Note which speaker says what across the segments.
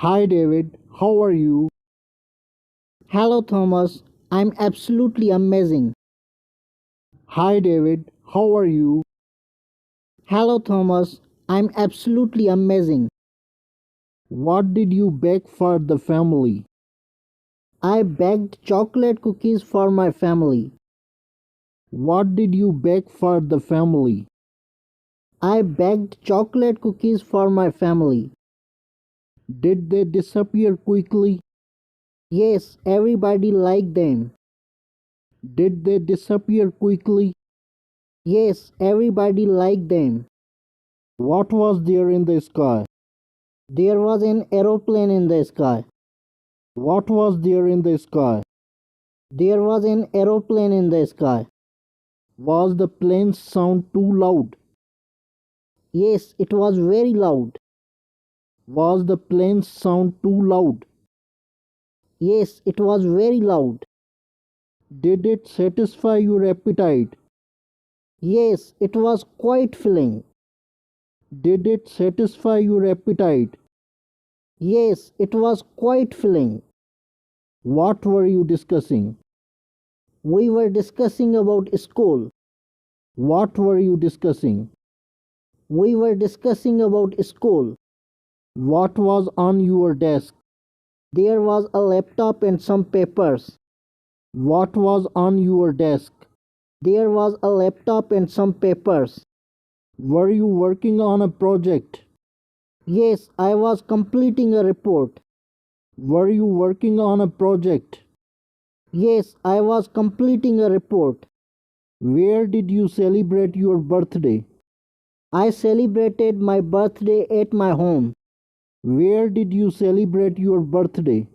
Speaker 1: Hi David, how are you?
Speaker 2: Hello, Thomas. I'm absolutely amazing.
Speaker 1: Hi David, how are you?
Speaker 2: Hello, Thomas. I'm absolutely amazing.
Speaker 1: What did you bake for the family?
Speaker 2: I baked chocolate cookies for my family.
Speaker 1: What did you bake for the family?
Speaker 2: I baked chocolate cookies for my family.
Speaker 1: Did they disappear quickly?
Speaker 2: Yes, everybody liked them.
Speaker 1: Did they disappear quickly?
Speaker 2: Yes, everybody liked them.
Speaker 1: What was there in the sky?
Speaker 2: There was an aeroplane in the sky.
Speaker 1: What was there in the sky?
Speaker 2: There was an aeroplane in the sky.
Speaker 1: Was the plane's sound too loud?
Speaker 2: Yes, it was very loud.
Speaker 1: Was the plane's sound too loud?
Speaker 2: Yes, it was very loud.
Speaker 1: Did it satisfy your appetite?
Speaker 2: Yes, it was quite filling.
Speaker 1: Did it satisfy your appetite?
Speaker 2: Yes, it was quite filling.
Speaker 1: What were you discussing?
Speaker 2: We were discussing about school.
Speaker 1: What were you discussing?
Speaker 2: We were discussing about school.
Speaker 1: What was on your desk?
Speaker 2: There was a laptop and some papers.
Speaker 1: What was on your desk?
Speaker 2: There was a laptop and some papers.
Speaker 1: Were you working on a project?
Speaker 2: Yes, I was completing a report.
Speaker 1: Were you working on a project?
Speaker 2: Yes, I was completing a report.
Speaker 1: Where did you celebrate your birthday?
Speaker 2: I celebrated my birthday at my home.
Speaker 1: Where did you celebrate your birthday?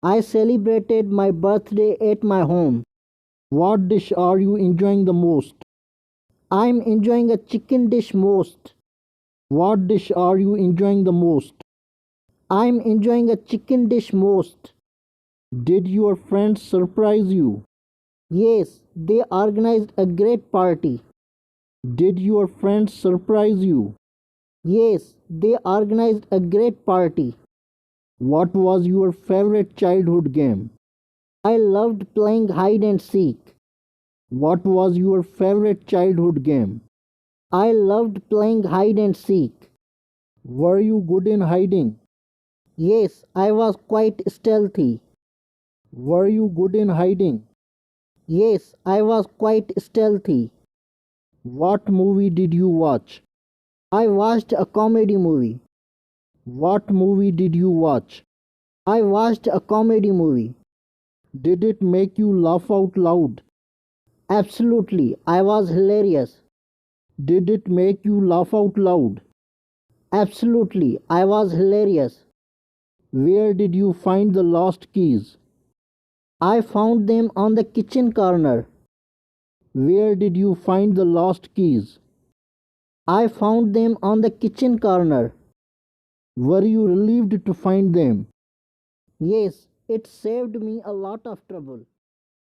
Speaker 2: I celebrated my birthday at my home.
Speaker 1: What dish are you enjoying the most?
Speaker 2: I'm enjoying a chicken dish most.
Speaker 1: What dish are you enjoying the most?
Speaker 2: I'm enjoying a chicken dish most.
Speaker 1: Did your friends surprise you?
Speaker 2: Yes, they organized a great party.
Speaker 1: Did your friends surprise you?
Speaker 2: Yes, they organized a great party.
Speaker 1: What was your favorite childhood game?
Speaker 2: I loved playing hide and seek.
Speaker 1: What was your favorite childhood game?
Speaker 2: I loved playing hide and seek.
Speaker 1: Were you good in hiding?
Speaker 2: Yes, I was quite stealthy.
Speaker 1: Were you good in hiding?
Speaker 2: Yes, I was quite stealthy.
Speaker 1: What movie did you watch?
Speaker 2: I watched a comedy movie.
Speaker 1: What movie did you watch?
Speaker 2: I watched a comedy movie.
Speaker 1: Did it make you laugh out loud?
Speaker 2: Absolutely, I was hilarious.
Speaker 1: Did it make you laugh out loud?
Speaker 2: Absolutely, I was hilarious.
Speaker 1: Where did you find the lost keys?
Speaker 2: I found them on the kitchen corner.
Speaker 1: Where did you find the lost keys?
Speaker 2: I found them on the kitchen corner.
Speaker 1: Were you relieved to find them?
Speaker 2: Yes, it saved me a lot of trouble.